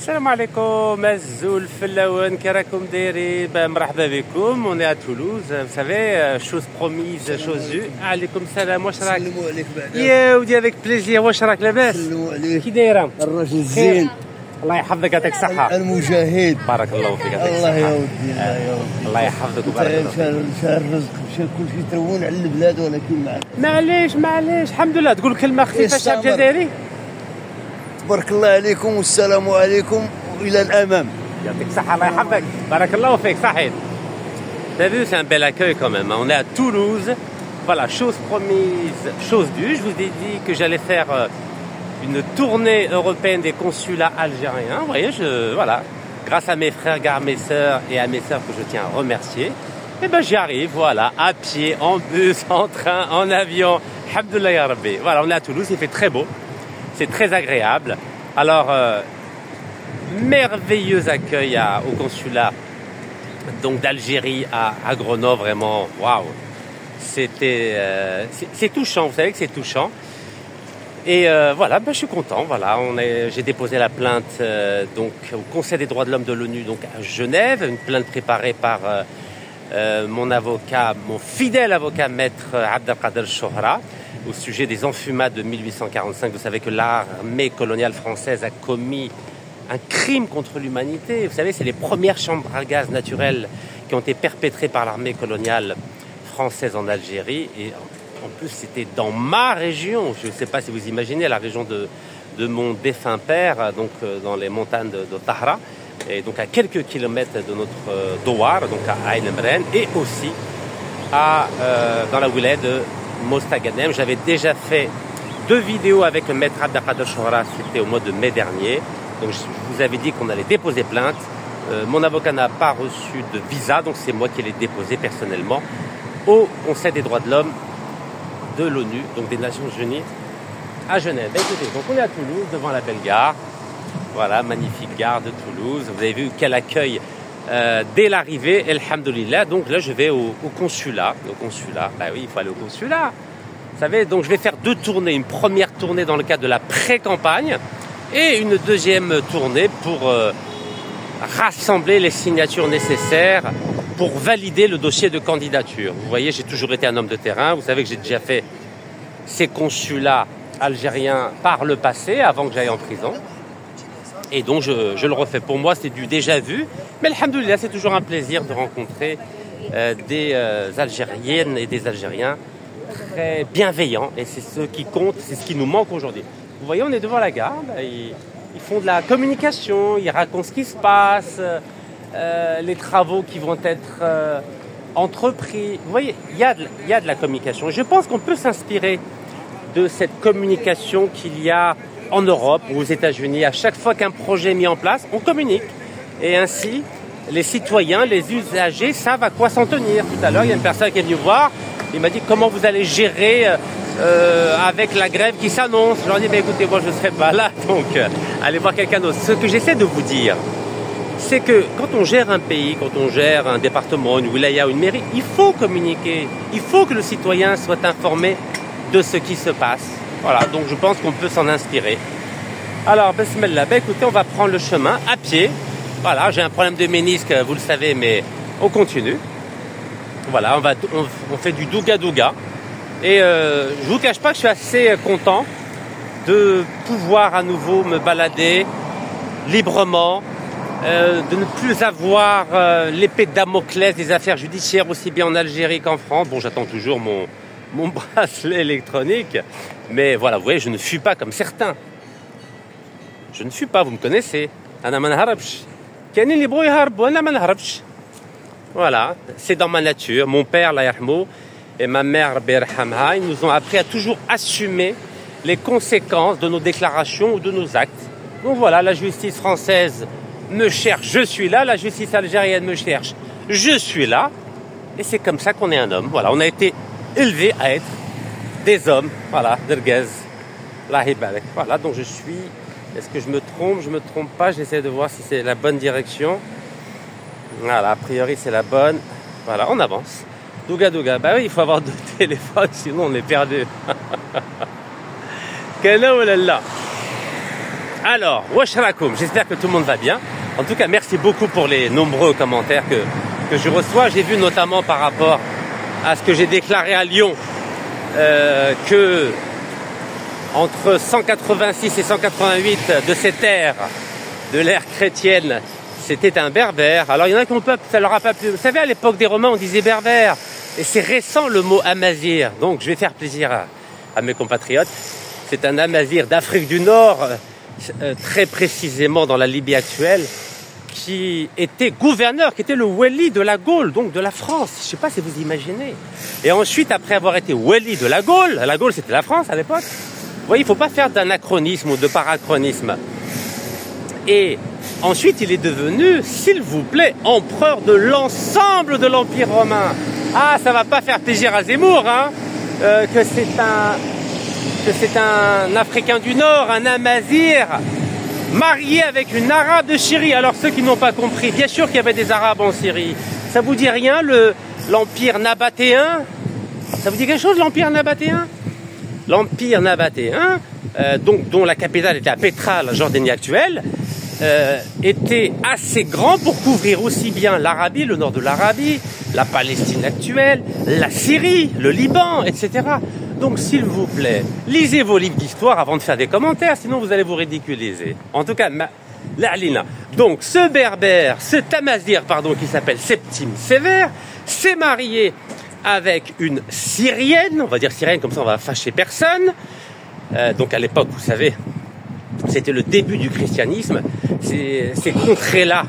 السلام عليكم الزول فلاون كي راكم دايرين مرحبا بكم. On est à Toulouse, vous savez, chose promise, chose due. عليكم السلام، واش راك؟ نسلموا عليك بعدا يا ودي افيك بليزير، واش راك لاباس؟ نسلموا عليك كي دايره؟ الراجل الزين الله يحفظك يعطيك الصحة. المجاهد بارك الله فيك يعطيك الله يا الصحة. ودي الله يا ودي الله يحفظك وبارك الله فيك. مشى الرزق مشى كل شيء ترون على البلاد ولكن معك معليش الحمد لله. تقول كلمة خفيفة شعب يستمر. جزائري؟ تبارك الله عليكم والسلام عليكم والى الامام. يعطيك الصحة الله يحفظك. بارك الله فيك صحيح. T'as vu, c'est un bel accueil quand même. On est à Toulouse. Voilà, chose promise, chose due. Je vous ai dit que j'allais faire une tournée européenne des consulats algériens. Vous voyez, voilà, grâce à mes frères, mes sœurs et à mes sœurs que je tiens à remercier. Et ben j'y arrive, voilà, à pied, en bus, en train, en avion. Alhamdoulilah ya Rabbi. Voilà, on est à Toulouse, il fait très beau. C'est très agréable. Alors, merveilleux accueil au consulat donc d'Algérie à Grenoble, vraiment, waouh. C'est touchant, vous savez que c'est touchant. Et voilà, je suis content. Voilà, j'ai déposé la plainte donc au Conseil des droits de l'homme de l'ONU, donc à Genève, une plainte préparée par mon avocat, mon fidèle avocat, maître Abdelkader Chouhra, au sujet des enfumades de 1845. Vous savez que l'armée coloniale française a commis un crime contre l'humanité. Vous savez, c'est les premières chambres à gaz naturelles qui ont été perpétrées par l'armée coloniale française en Algérie. Et en plus, c'était dans ma région. Je ne sais pas si vous imaginez, la région de mon défunt père, donc dans les montagnes de Tahra, et donc à quelques kilomètres de notre Douar, donc à Ain Emren, et aussi dans la wilaya de Mostaganem. J'avais déjà fait 2 vidéos avec le maître Abdelkader Chouhra, c'était au mois de mai dernier. Donc je vous avais dit qu'on allait déposer plainte. Mon avocat n'a pas reçu de visa, donc c'est moi qui l'ai déposé personnellement au Conseil des droits de l'homme de l'ONU, donc des Nations Unies, à Genève. Écoutez, donc on est à Toulouse, devant la belle gare. Voilà, magnifique gare de Toulouse. Vous avez vu quel accueil dès l'arrivée, alhamdoulilah. Donc là, je vais au consulat. Au consulat, bah oui, il faut aller au consulat. Vous savez, donc je vais faire 2 tournées. Une première tournée dans le cadre de la pré-campagne et une deuxième tournée pour rassembler les signatures nécessaires pour valider le dossier de candidature. Vous voyez, j'ai toujours été un homme de terrain. Vous savez que j'ai déjà fait ces consulats algériens par le passé, avant que j'aille en prison. Et donc, je le refais. Pour moi, c'est du déjà vu. Mais alhamdoulilah, c'est toujours un plaisir de rencontrer des Algériennes et des Algériens très bienveillants. Et c'est ce qui compte, c'est ce qui nous manque aujourd'hui. Vous voyez, on est devant la gare. Ils font de la communication, ils racontent ce qui se passe, les travaux qui vont être entrepris. Vous voyez, il y a de la communication. Je pense qu'on peut s'inspirer de cette communication qu'il y a en Europe ou aux États-Unis. À chaque fois qu'un projet est mis en place, on communique. Et ainsi, les citoyens, les usagers savent à quoi s'en tenir. Tout à l'heure, il y a une personne qui est venue voir. Il m'a dit comment vous allez gérer avec la grève qui s'annonce. Je leur ai dit, écoutez, moi je ne serai pas là, donc allez voir quelqu'un d'autre. Ce que j'essaie de vous dire, c'est que quand on gère un pays, quand on gère un département, une wilaya ou une mairie, il faut communiquer. Il faut que le citoyen soit informé de ce qui se passe. Voilà, donc je pense qu'on peut s'en inspirer. Alors, bismillah, écoutez, on va prendre le chemin à pied. Voilà, j'ai un problème de ménisque, vous le savez, mais on continue. Voilà, on fait du douga-douga. Et je vous cache pas que je suis assez content de pouvoir à nouveau me balader librement, de ne plus avoir l'épée de Damoclès des affaires judiciaires aussi bien en Algérie qu'en France. Bon, j'attends toujours mon bracelet électronique, mais voilà, vous voyez, je ne fuis pas comme certains. Je ne fuis pas, vous me connaissez. Voilà, c'est dans ma nature. Mon père, la yarhamou, et ma mère, Berhamha, ils nous ont appris à toujours assumer les conséquences de nos déclarations ou de nos actes. Donc voilà, la justice française me cherche, je suis là. La justice algérienne me cherche, je suis là. Et c'est comme ça qu'on est un homme. Voilà, on a été élevés à être des hommes. Voilà, derguez, lahibalek. Voilà, donc je suis... Est-ce que je me trompe? Je me trompe pas. J'essaie de voir si c'est la bonne direction. Voilà, a priori c'est la bonne. Voilà, on avance. Douga douga, bah oui, il faut avoir 2 téléphones, sinon on est perdu. Kana ou là. Alors, wesh rakoum, j'espère que tout le monde va bien. En tout cas, merci beaucoup pour les nombreux commentaires que je reçois. J'ai vu notamment par rapport à ce que j'ai déclaré à Lyon, que entre 186 et 188 de ces terres de l'ère chrétienne, c'était un berbère. Alors il y en a qui ont peur, ça leur a pas plu. Vous savez, à l'époque des Romains, on disait berbère. Et c'est récent le mot amazir. Donc je vais faire plaisir à mes compatriotes. C'est un amazir d'Afrique du Nord, très précisément dans la Libye actuelle, qui était gouverneur, qui était le wali de la Gaule, donc de la France. Je ne sais pas si vous imaginez. Et ensuite, après avoir été wali de la Gaule c'était la France à l'époque. Vous voyez, il ne faut pas faire d'anachronisme ou de parachronisme. Et ensuite, il est devenu, s'il vous plaît, empereur de l'ensemble de l'Empire romain. Ah, ça va pas faire plaisir à Zemmour, hein, que c'est un Africain du Nord, un Amazir, marié avec une Arabe de Syrie. Alors ceux qui n'ont pas compris, bien sûr qu'il y avait des Arabes en Syrie. Ça vous dit rien, l'Empire nabatéen? Ça vous dit quelque chose, l'Empire nabatéen? L'Empire nabatéen, dont la capitale était à Petra, la Jordanie actuelle, était assez grand pour couvrir aussi bien l'Arabie, le nord de l'Arabie, la Palestine actuelle, la Syrie, le Liban, etc. Donc s'il vous plaît, lisez vos livres d'histoire avant de faire des commentaires, sinon vous allez vous ridiculiser. En tout cas, l'Alina. Donc ce berbère, ce tamazir, qui s'appelle Septime Sévère, s'est marié avec une Syrienne, on va dire Syrienne, comme ça on va fâcher personne. Donc à l'époque, vous savez, c'était le début du christianisme. Ces contrées-là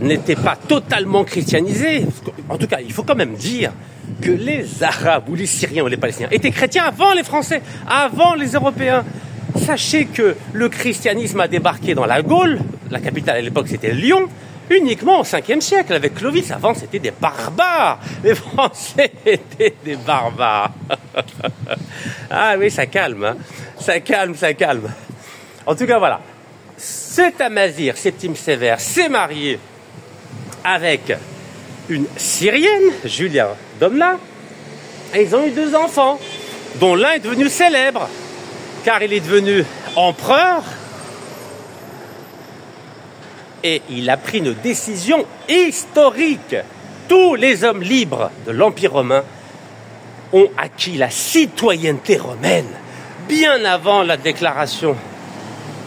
n'étaient pas totalement christianisées. En tout cas, il faut quand même dire que les Arabes ou les Syriens ou les Palestiniens étaient chrétiens avant les Français, avant les Européens. Sachez que le christianisme a débarqué dans la Gaule, la capitale à l'époque c'était Lyon, uniquement au 5e siècle avec Clovis. Avant c'était des barbares, les Français étaient des barbares. Ah oui, ça calme, hein. Ça calme. En tout cas voilà, cet amazir, Septime Sévère, s'est marié avec une Syrienne, Julia Domna, et ils ont eu 2 enfants, dont l'un est devenu célèbre, car il est devenu empereur, et il a pris une décision historique. Tous les hommes libres de l'Empire romain ont acquis la citoyenneté romaine, bien avant la déclaration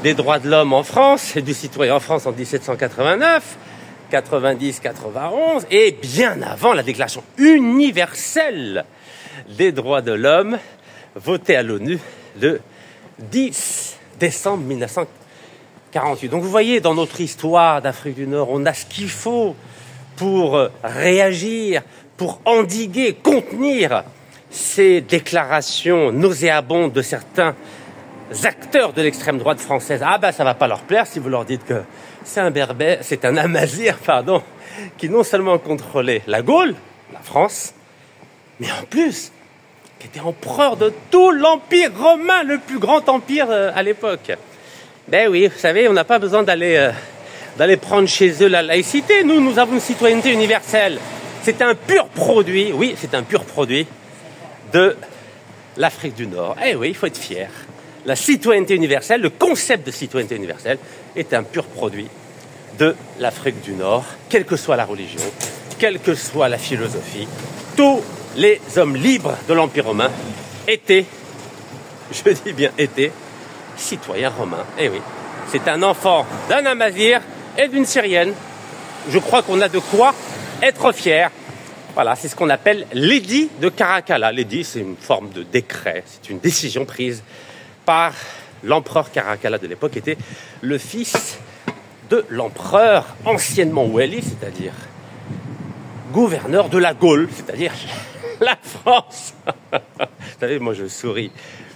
des droits de l'homme en France, et du citoyen en France en 1789, 90-91, et bien avant la déclaration universelle des droits de l'homme, votée à l'ONU le 10 décembre 1948. Donc vous voyez, dans notre histoire d'Afrique du Nord, on a ce qu'il faut pour réagir, pour endiguer, contenir ces déclarations nauséabondes de certains acteurs de l'extrême droite française. Ah ben ça va pas leur plaire si vous leur dites que c'est un berbère, c'est un amazir, qui non seulement contrôlait la Gaule, la France, mais en plus, qui était empereur de tout l'Empire romain, le plus grand empire à l'époque. Ben oui, vous savez, on n'a pas besoin d'aller prendre chez eux la laïcité. Nous avons une citoyenneté universelle. C'est un pur produit, oui, c'est un pur produit de l'Afrique du Nord. Eh oui, il faut être fier. La citoyenneté universelle, le concept de citoyenneté universelle est un pur produit de l'Afrique du Nord, quelle que soit la religion, quelle que soit la philosophie. Tous les hommes libres de l'Empire romain étaient, je dis bien étaient, citoyens romains. Eh oui, c'est un enfant d'un amazir et d'une syrienne. Je crois qu'on a de quoi être fier. Voilà, c'est ce qu'on appelle l'édit de Caracalla. L'édit, c'est une forme de décret, c'est une décision prise par l'empereur Caracalla de l'époque, qui était le fils de l'empereur anciennement wali, c'est-à-dire gouverneur de la Gaule, c'est-à-dire la France. Vous savez, moi je souris.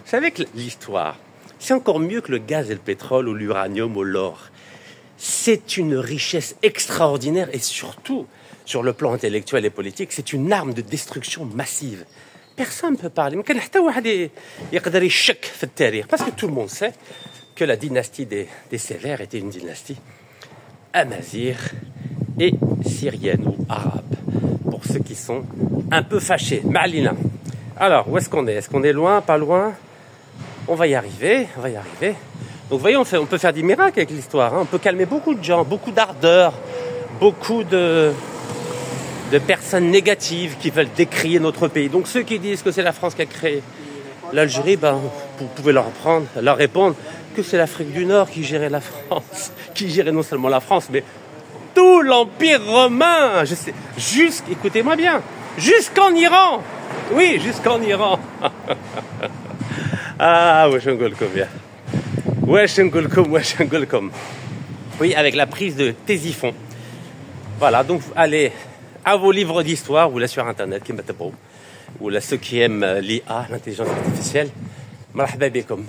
Vous savez que l'histoire, c'est encore mieux que le gaz et le pétrole ou l'uranium ou l'or. C'est une richesse extraordinaire et surtout, sur le plan intellectuel et politique, c'est une arme de destruction massive. Personne ne peut parler. Parce que tout le monde sait que la dynastie des Sévères était une dynastie amazir et syrienne ou arabe, pour ceux qui sont un peu fâchés. Malina. Alors, où est-ce qu'on est? Est-ce qu'on est loin, pas loin? On va y arriver. Donc vous voyez, on peut faire des miracles avec l'histoire. Hein. On peut calmer beaucoup de gens, beaucoup d'ardeur, beaucoup de personnes négatives qui veulent décrier notre pays. Donc ceux qui disent que c'est la France qui a créé l'Algérie, ben, vous pouvez leur répondre que c'est l'Afrique du Nord qui gérait la France, qui gérait non seulement la France, mais tout l'Empire romain. Je sais, écoutez-moi bien, jusqu'en Iran. Oui, jusqu'en Iran. Ah, wesh n'golkom bien. Wesh n'golkom. Oui, avec la prise de Ctésiphon. Voilà, donc allez à vos livres d'histoire ou là sur Internet, ou là ceux qui aiment l'IA, l'intelligence artificielle. Marhaba bikum.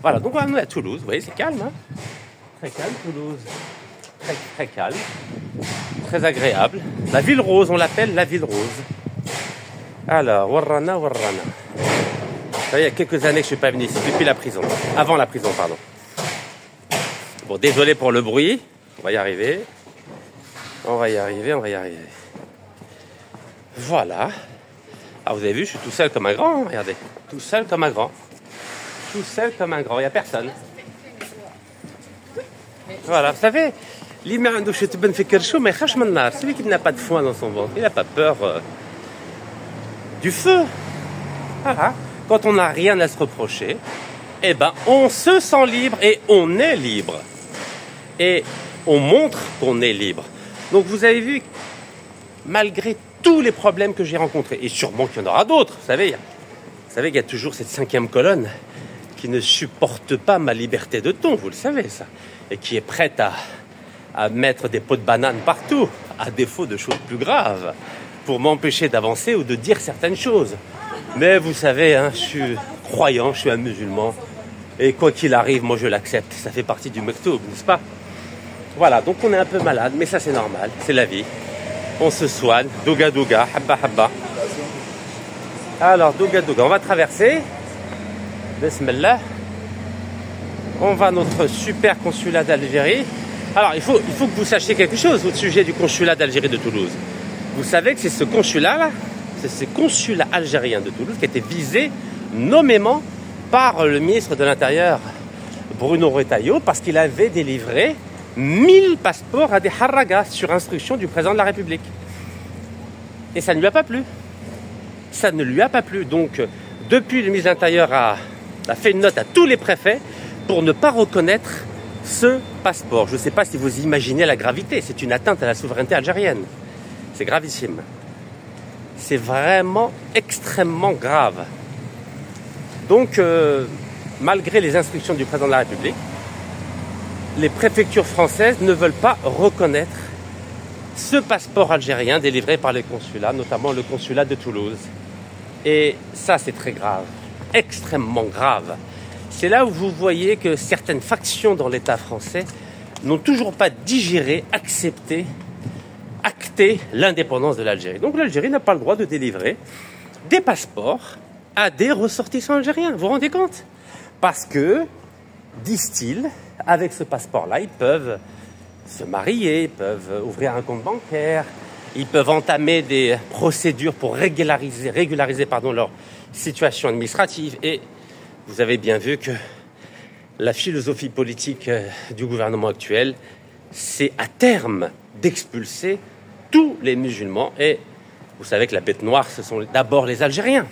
Voilà, donc on est à Toulouse, vous voyez, c'est calme, hein, très calme, Toulouse, très, très calme, très agréable. La ville rose, on l'appelle la ville rose. Alors, Warrana. Ça, il y a quelques années que je ne suis pas venu ici, depuis la prison, avant la prison, pardon. Bon, désolé pour le bruit, on va y arriver. Voilà. Ah, vous avez vu, je suis tout seul comme un grand, hein, regardez, tout seul comme un grand. Tout seul comme un grand, il n'y a personne. Voilà, vous savez, celui qui n'a pas de foin dans son ventre, il n'a pas peur du feu. Voilà. Quand on n'a rien à se reprocher, eh ben, on se sent libre et on est libre. Et on montre qu'on est libre. Donc vous avez vu, malgré tous les problèmes que j'ai rencontrés, et sûrement qu'il y en aura d'autres, vous savez, il y a toujours cette 5e colonne qui ne supporte pas ma liberté de ton, vous le savez ça, et qui est prête à mettre des pots de banane partout, à défaut de choses plus graves, pour m'empêcher d'avancer ou de dire certaines choses. Mais vous savez, hein, je suis croyant, je suis un musulman, et quoi qu'il arrive, moi je l'accepte, ça fait partie du mektoub, n'est-ce pas? Voilà, donc on est un peu malade, mais ça c'est normal, c'est la vie. On se soigne, douga, habba, habba. Alors, douga, on va traverser. Bismillah. On va à notre super consulat d'Algérie. Alors, il faut que vous sachiez quelque chose au sujet du consulat d'Algérie de Toulouse. Vous savez que c'est ce consulat-là, c'est ce consulat algérien de Toulouse qui a été visé nommément par le ministre de l'Intérieur, Bruno Retailleau, parce qu'il avait délivré 1000 passeports à des harragas sur instruction du président de la République. Et ça ne lui a pas plu. Ça ne lui a pas plu. Donc, depuis, le ministre de l'Intérieur a fait une note à tous les préfets pour ne pas reconnaître ce passeport. Je ne sais pas si vous imaginez la gravité. C'est une atteinte à la souveraineté algérienne. C'est gravissime. C'est vraiment extrêmement grave. Donc, malgré les instructions du président de la République, les préfectures françaises ne veulent pas reconnaître ce passeport algérien délivré par les consulats, notamment le consulat de Toulouse. Et ça, c'est très grave, extrêmement grave. C'est là où vous voyez que certaines factions dans l'État français n'ont toujours pas digéré, accepté, acté l'indépendance de l'Algérie. Donc l'Algérie n'a pas le droit de délivrer des passeports à des ressortissants algériens. Vous vous rendez compte? Parce que, disent-ils, avec ce passeport-là, ils peuvent se marier, ils peuvent ouvrir un compte bancaire, ils peuvent entamer des procédures pour régulariser leur situation administrative. Et vous avez bien vu que la philosophie politique du gouvernement actuel, c'est à terme d'expulser tous les musulmans. Et vous savez que la bête noire, ce sont d'abord les Algériens.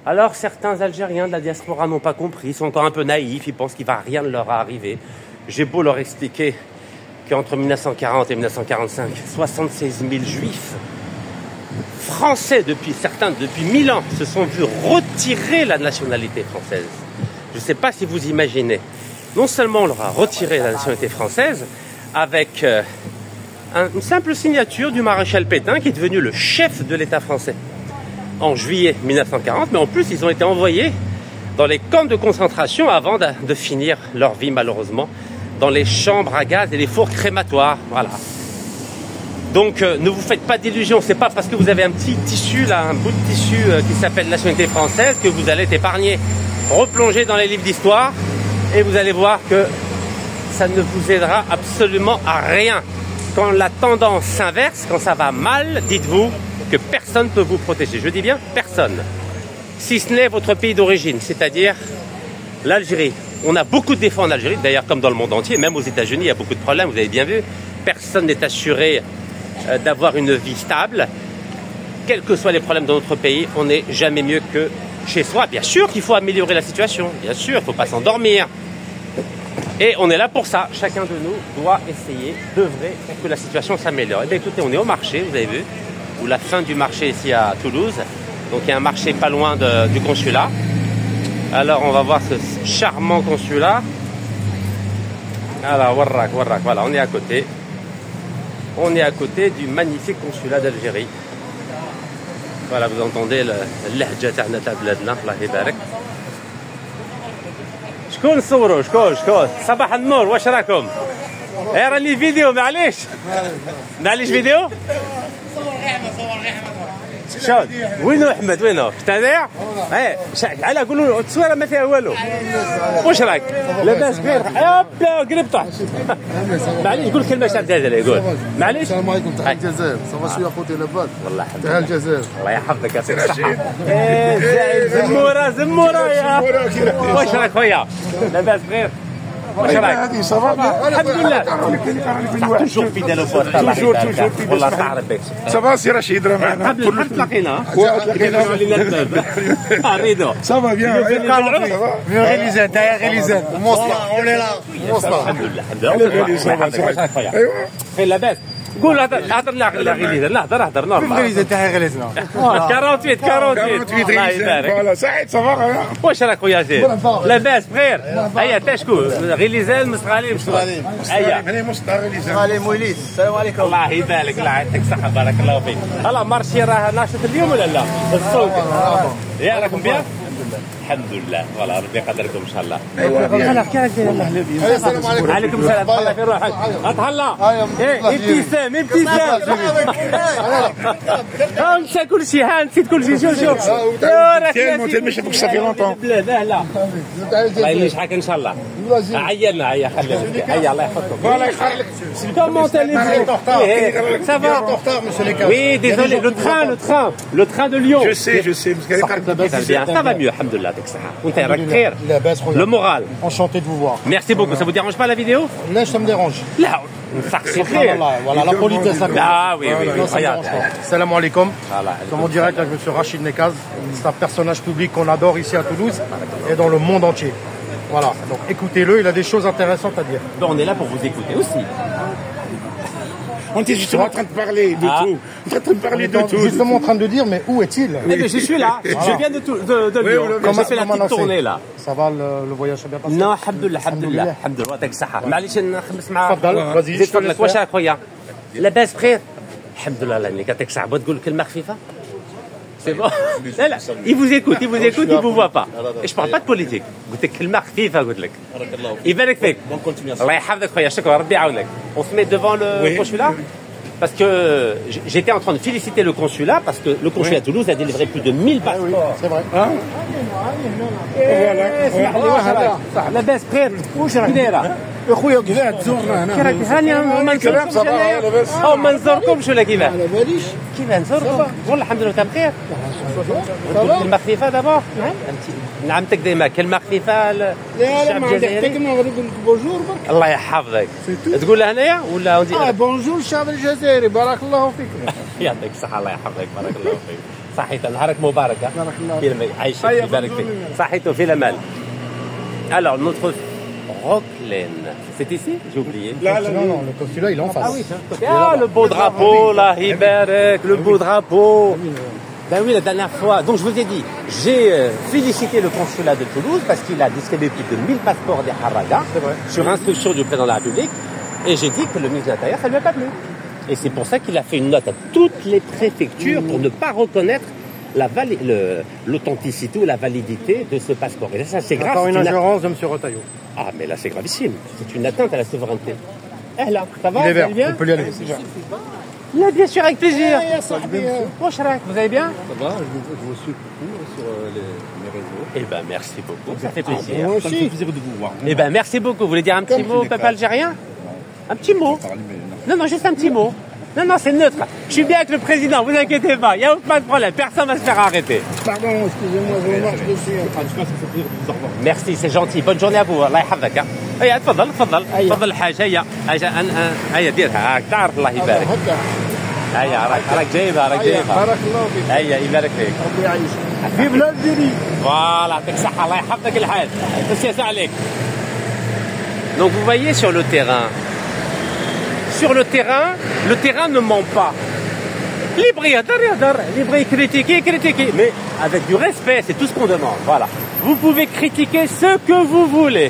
Alors certains Algériens de la diaspora n'ont pas compris, ils sont encore un peu naïfs, ils pensent qu'il ne va rien leur arriver. J'ai beau leur expliquer qu'entre 1940 et 1945, 76 000 juifs français, depuis 1000 ans, se sont vus retirer la nationalité française. Je ne sais pas si vous imaginez. Non seulement on leur a retiré la nationalité française avec une simple signature du maréchal Pétain qui est devenu le chef de l'État français en juillet 1940, mais en plus ils ont été envoyés dans les camps de concentration avant de finir leur vie malheureusement dans les chambres à gaz et les fours crématoires. Voilà. Donc ne vous faites pas d'illusions, c'est pas parce que vous avez un petit tissu là, un bout de tissu qui s'appelle nationalité française que vous allez être épargné. Replongez dans les livres d'histoire et vous allez voir que ça ne vous aidera absolument à rien. Quand la tendance s'inverse, quand ça va mal, dites-vous que personne ne peut vous protéger. Je dis bien personne. Si ce n'est votre pays d'origine, c'est-à-dire l'Algérie. On a beaucoup de défauts en Algérie, d'ailleurs comme dans le monde entier, même aux États-Unis, il y a beaucoup de problèmes, vous avez bien vu. Personne n'est assuré d'avoir une vie stable. Quels que soient les problèmes dans notre pays, on n'est jamais mieux que chez soi. Bien sûr qu'il faut améliorer la situation, bien sûr, il ne faut pas s'endormir. Et on est là pour ça. Chacun de nous doit essayer d'œuvrer pour que la situation s'améliore. Et bien écoutez, on est au marché, vous avez vu, ou la fin du marché ici à Toulouse. Donc il y a un marché pas loin du consulat. Alors on va voir ce charmant consulat. Alors, Warrak, voilà, on est à côté. On est à côté du magnifique consulat d'Algérie. Voilà, vous entendez le lahja تاعنا تاع بلادنا الله يبارك. شكون صوروا شكون صباح النور واش راكم؟ راني فيديو معليش فيديو؟ شوف وينو احمد وينو؟ تابع؟ على قولوا التصويره ما فيها والو. واش راك؟ لاباس بخير؟ هوبا قرب طاح. معليش قول كلمه تاع الجزائر يقول. معليش؟ السلام عليكم تاع الجزائر، صافا شويه خوتي لاباس؟ والله الحمد تاع الجزائر. الله يحفظك يعطيك الصحه. زموره يا. واش راك خويا؟ لاباس بخير؟ واش راك؟ هذه صافا الحمد لله. توجور فيدال او بوست الله والله تعرف بك. صافا سي رشيد راه معنا قبل تلاقينا ولينا الباب ريدو صافا بيان غيليزان تاع غيليزان اوني لا الحمد لله ايوا خير لاباس قول هضر لا غيليزان لا هضر نورمال غيليزان تاع غيليزان 48 الله يبارك فوالا سعيد صافا واش راك خويا زيد لاباس بخير هيا تا شكون غيليزان مصغالي هيا انا مصطفى غيليزان علي مويليس السلام عليكم الله يبارك الله يعطيك الصحه بارك الله فيك هلا مارشي راه ناشط اليوم ولا لا السوق يا راكم بيان الحمد لله والله ربي يقدركم ان شاء الله ايوا كيف السلام عليكم عليكم السلام الله في روحك اتهلا ابتسام انسى كل شيء نسيت كل شيء شوف انت مش هتبقى صافي لونطون لا الله ينجحك ان شاء الله عيلنا هيا خلينا هيا الله يحفظكم الله يخليك Comment allez-vous? Ça va? Oui, désolé, le train de Lyon. Je sais Ça va mieux, alhamdoulilah, avec ça. Le moral. Enchanté de vous voir. Merci beaucoup. Ça vous dérange pas la vidéo? Là, ça me dérange. Là, voilà, la politesse. Ah oui, regarde. Salam alaikum. Comme on dirait, là, je suis Rachid Nekaz. C'est un personnage public qu'on adore ici à Toulouse et dans le monde entier. Voilà, donc écoutez-le, il a des choses intéressantes à dire. On est là pour vous écouter aussi. On était justement en train de parler de tout. On est en train de parler de tout. Justement en train de dire, mais où est-il? Je suis là. Je viens de Lyon. J'ai fait la petite tournée là. Ça va, le voyage s'est bien passé? Non, alhamdoulilah. يعطيك الصحة. معليش نخمس معاك. تفضل. زيد فضلك واش راك خويا؟ لاباس بخير؟ الحمد لله الله يعطيك الصحة. بغيت تقول كلمة خفيفة؟ C'est bon. Là, il vous écoute, il vous voit pas. Et je parle pas de politique. قلت لك كلمة خفيفة قلت لك. يبارك فيك. الله يحفظك خويا شكرا ربي يعاونك. On se met devant le consulat parce que j'étais en train de féliciter le consulat parce que le consulat de Toulouse a délivré plus de 1000 passeports. C'est vrai. Voilà. لاباس بخير. واش راك دايرة؟ اخويا كذا تزورنا هنا. كي راك هاني ما نزوركمش ولا كيفاه؟ على باليش. كيف نزوركم؟ والله الحمد لله انت بخير. كلمة خفيفة دابا؟ نعمتك ديما كلمة خفيفة للشعب الجزائري. نقول لك بونجور برك. الله يحفظك. تقولها هنايا ولا بونجور الشعب الجزائري بارك الله فيكم. يعطيك الصحة الله يحفظك بارك الله فيك. صحيت نهارك مبارك. بارك الله فيك. عايشك يبارك فيك. صحيت وفي الأمان. Alors notre Roclène, c'est ici? J'ai oublié. Non, le consulat il est en face. Ah oui, le beau drapeau, la Hiberek, le beau drapeau. Ben oui, la dernière fois. Donc je vous ai dit, j'ai félicité le consulat de Toulouse parce qu'il a distribué plus de 1000 passeports des Haraga sur instruction du président de la République. Et j'ai dit que le ministre de l'Intérieur, ça ne lui a pas plu. Et c'est pour ça qu'il a fait une note à toutes les préfectures pour ne pas reconnaître l'authenticité ou la validité de ce passeport. Et ça, c'est grave. Encore une ingérence de M. Retailleau. Ah, mais là, c'est gravissime. C'est une atteinte à la souveraineté. Eh là, ça va? Il est vert, bien? on peut y aller. Là, bien sûr, avec plaisir. Vous allez bien? Ça va, je vous suis beaucoup sur mes réseaux. Eh ben, merci beaucoup. Ça fait plaisir. Moi aussi. Ça me fait plaisir de vous voir. Eh ben, merci beaucoup. Vous voulez dire un petit mot au peuple algérien? Un petit mot? Non, juste un petit mot. Non, non, c'est neutre. Je suis bien avec le président, vous inquiétez pas. Il n'y a pas de problème. Personne ne va se faire arrêter. Pardon, excusez-moi, je marche dessus. Merci, c'est gentil. Bonne journée à vous. الله يحفظك. هيا تفضل تفضل تفضل الحاج هيا هيا ديرها تعرف الله يبارك. هيا راك جايبها بارك الله فيك. هيا يبارك فيك. ربي يعيشك. في بلاد ديري. Voilà, يعطيك الصحة الله يحفظك الحاج. بس عليك. Donc vous voyez sur le terrain, le terrain ne ment pas. Libre يهدر, libre critiquer, mais avec du respect, c'est tout ce qu'on demande. Voilà. Vous pouvez critiquer ce que vous voulez,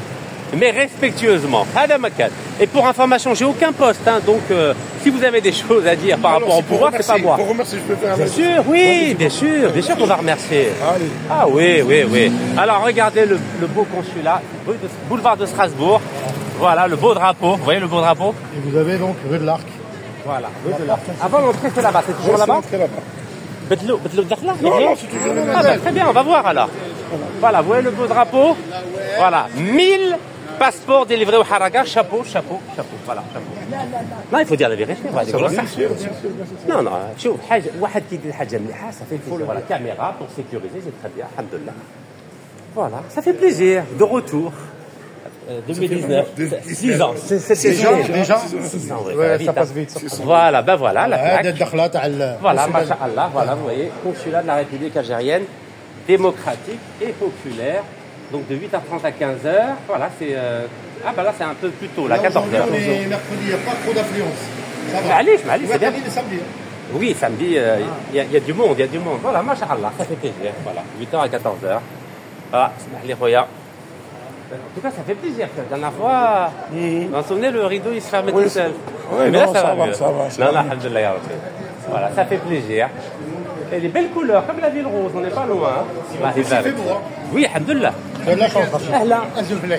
mais respectueusement. Et pour information, j'ai aucun poste, hein, donc si vous avez des choses à dire par rapport au pouvoir, c'est pas moi. Pour remercier, je peux faire Bien sûr, oui, bien sûr qu'on va remercier. Allez. Ah oui. Alors regardez le beau consulat, boulevard de Strasbourg. Voilà le beau drapeau. Vous voyez le beau drapeau? Et vous avez donc rue de l'Arc. Voilà, rue de l'Arc. Avant l'entrée, c'est là-bas. C'est toujours là-bas? بدلو الدخله Non, c'est toujours ah bah, très bien, on va voir alors. Voilà, vous voyez le beau drapeau. Voilà, 1000 passeports délivrés au Haraga. Chapeau. Voilà, chapeau. Non, il faut dire la vérité. Non, شوف حاجه واحد كيدير حاجه مليحه ça fait plaisir. Voilà, caméra pour sécuriser, c'est très bien. Alhamdoulilah. Voilà, ça fait plaisir. De retour. 2019, 6 ans. Déjà 6 ans, ouais, ça passe vite. Voilà, ben voilà, la plaque. Voilà, Voilà, masha'Allah, voilà, vous voyez, consulat de la République algérienne, démocratique et populaire. Donc de 8h30 à 15h, voilà, c'est... Ah ben là, c'est un peu plus tôt, là, 14h. Les mercredis, il n'y a pas trop d'affluence. Ça va. Allez, c'est bien. Les samedis. Oui, samedi, il y a du monde, Voilà, masha'Allah, ça fait plaisir, voilà, 8h à 14h. Voilà, les royas. En tout cas, ça fait plaisir. La dernière fois, vous vous souvenez, le rideau, il se fermait tout seul. Oui, mais là, non, ça va mieux. ça va. Non, alhamdoulilah, ya Rabbi. Voilà, ça fait plaisir. Et des belles couleurs, comme la ville rose, on n'est pas loin. Oui, alhamdoulilah. De la chance, Ahla.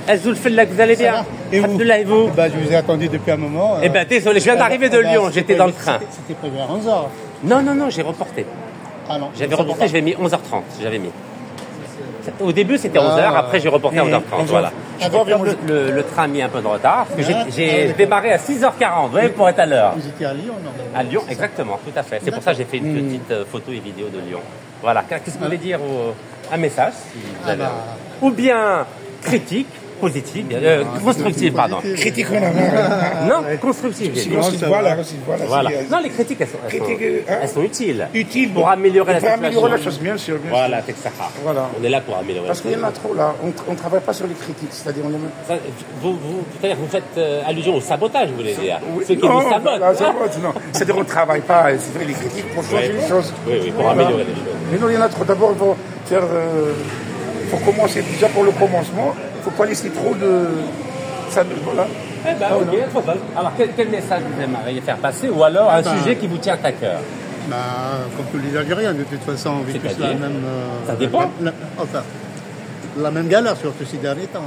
Azoul Fellak, vous allez bien? Et vous? Alhamdoulilah, et vous? Bah, je vous ai attendu depuis un moment. Eh ben, désolé, je viens d'arriver de Lyon, j'étais dans le train. C'était prévu à 11h. Non, j'ai reporté. Ah non. J'avais reporté, j'avais mis 11h30. Au début, c'était 11h, après j'ai reporté à 11h30. Voilà. Je crois que le train a mis un peu de retard, parce que j'ai démarré à 6h40, vous voyez, pour être à l'heure. Vous étiez à Lyon, non? À Lyon, exactement, tout à fait. C'est pour ça que j'ai fait une petite photo et vidéo de Lyon. Voilà. Qu'est-ce que vous voulez dire un message, si vous avez ou bien critique, positive, constructive, pardon. Critique, on a marre. Non, constructive. Voilà. Non, les critiques, elles sont utiles. Utiles pour améliorer la situation. Pour améliorer la chose, bien sûr. Voilà, Texaha. Voilà. On est là pour améliorer. Parce qu'il y en a trop là. On ne travaille pas sur les critiques. C'est-à-dire, vous faites allusion au sabotage, vous voulez dire? Ceux qui vous sabotent. Non. C'est-à-dire, on ne travaille pas. C'est vrai, les critiques pour changer les choses. Oui, pour améliorer les choses. Mais non, il y en a trop. D'abord, il faut faire. Il faut commencer déjà pour le commencement. Il ne faut pas laisser trop de. Ça, voilà. Eh ben, ok, alors quel message vous aimeriez faire passer, ou alors un sujet qui vous tient à cœur? Bah, comme tous les Algériens, de toute façon, on vit tous la même. Ça dépend. La même galère, surtout ces derniers temps,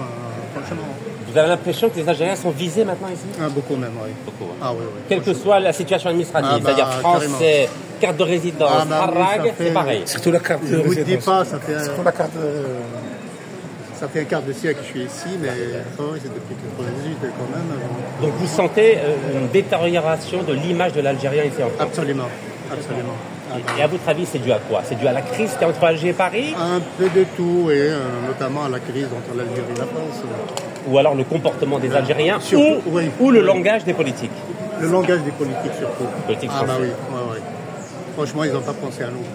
franchement. Vous avez l'impression que les Algériens sont visés maintenant ici? Beaucoup même, oui. Beaucoup. Ah oui. Quelle que soit la situation administrative, c'est-à-dire français, carte de résidence, Harag, c'est pareil. Surtout la carte de résidence. Je vous dis pas, ça fait. Surtout la carte de. Ça fait un quart de siècle que je suis ici, mais c'est depuis 98 quand même. Donc vous sentez une détérioration de l'image de l'Algérien ici en France? Absolument. Et à votre avis, c'est dû à quoi? C'est dû à la crise qui est entre Alger et Paris? Un peu de tout, et notamment à la crise entre l'Algérie et la France. Ou alors le comportement des Algériens, surtout, ou le langage des politiques? Le langage des politiques surtout. Politiques bah oui. Franchement, ils n'ont pas pensé à nous.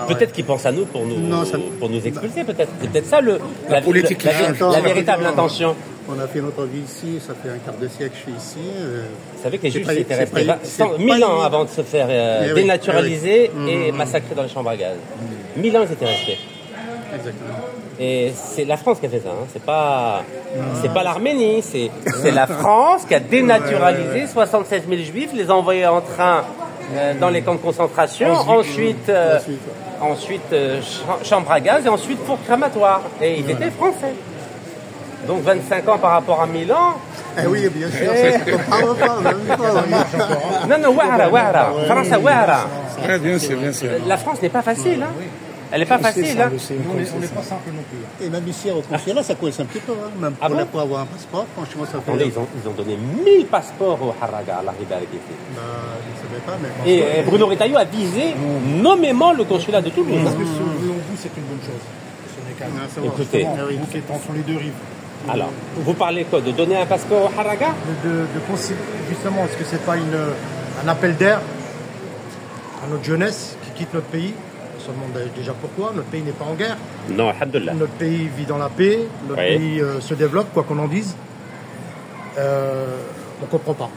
Peut-être qu'ils pensent à nous pour nous expulser, peut-être. C'est peut-être ça la véritable intention. On a fait notre vie ici, ça fait un quart de siècle que je suis ici. Vous savez que les Juifs étaient restés 1000 ans avant de se faire dénaturaliser et massacrer dans les chambres à gaz. 1000 ans ils étaient restés. Exactement. Et c'est la France qui a fait ça, hein. C'est pas l'Arménie, c'est la France qui a dénaturalisé 76 000 Juifs, les a envoyés en train dans les camps de concentration, ensuite chambre à gaz et ensuite four crématoire. Et ils étaient français. Donc 25 ans par rapport à 1000 ans. Eh oui, bien sûr, ça se comprend pas. Non, Wahra. France à Wahra. Bien sûr. La France n'est pas facile, hein. Elle n'est pas facile, hein. On n'est pas simple non plus. Et même ici, au consulat, ça coince un petit peu. Hein. Même Ah bon pour avoir un passeport, franchement, ça fait... Attendez, ils ont donné 1000 passeports au Haraga à l'arrivée avec ici. Bah, je ne savais pas, mais... Et Bruno Retailleau a visé nommément le consulat de Toulouse. Parce que sur vous, c'est une bonne chose. Ce n'est qu'à Ah, ça va. Écoutez, vous qui êtes entre les deux rives. alors, vous parlez quoi? De donner un passeport au Haraga? Justement, est-ce que c'est pas un appel d'air à notre jeunesse qui quitte notre pays? On se demande déjà pourquoi. Notre pays n'est pas en guerre. Non, alhamdoulilah. Notre pays vit dans la paix. Notre pays se développe, quoi qu'on en dise. On ne comprend pas.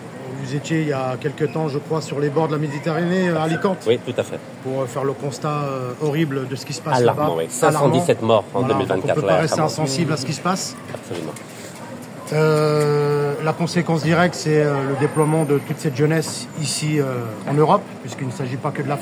Vous étiez il y a quelques temps, je crois, sur les bords de la Méditerranée, à Alicante, Oui, tout à fait. pour faire le constat horrible de ce qui se passe Alarmant, là-bas. oui. 517 morts en Voilà, 2024. donc on ne peut pas là, rester vraiment. insensible à ce qui se passe. Absolument. La conséquence directe, c'est le déploiement de toute cette jeunesse ici en Europe, puisqu'il ne s'agit pas que de la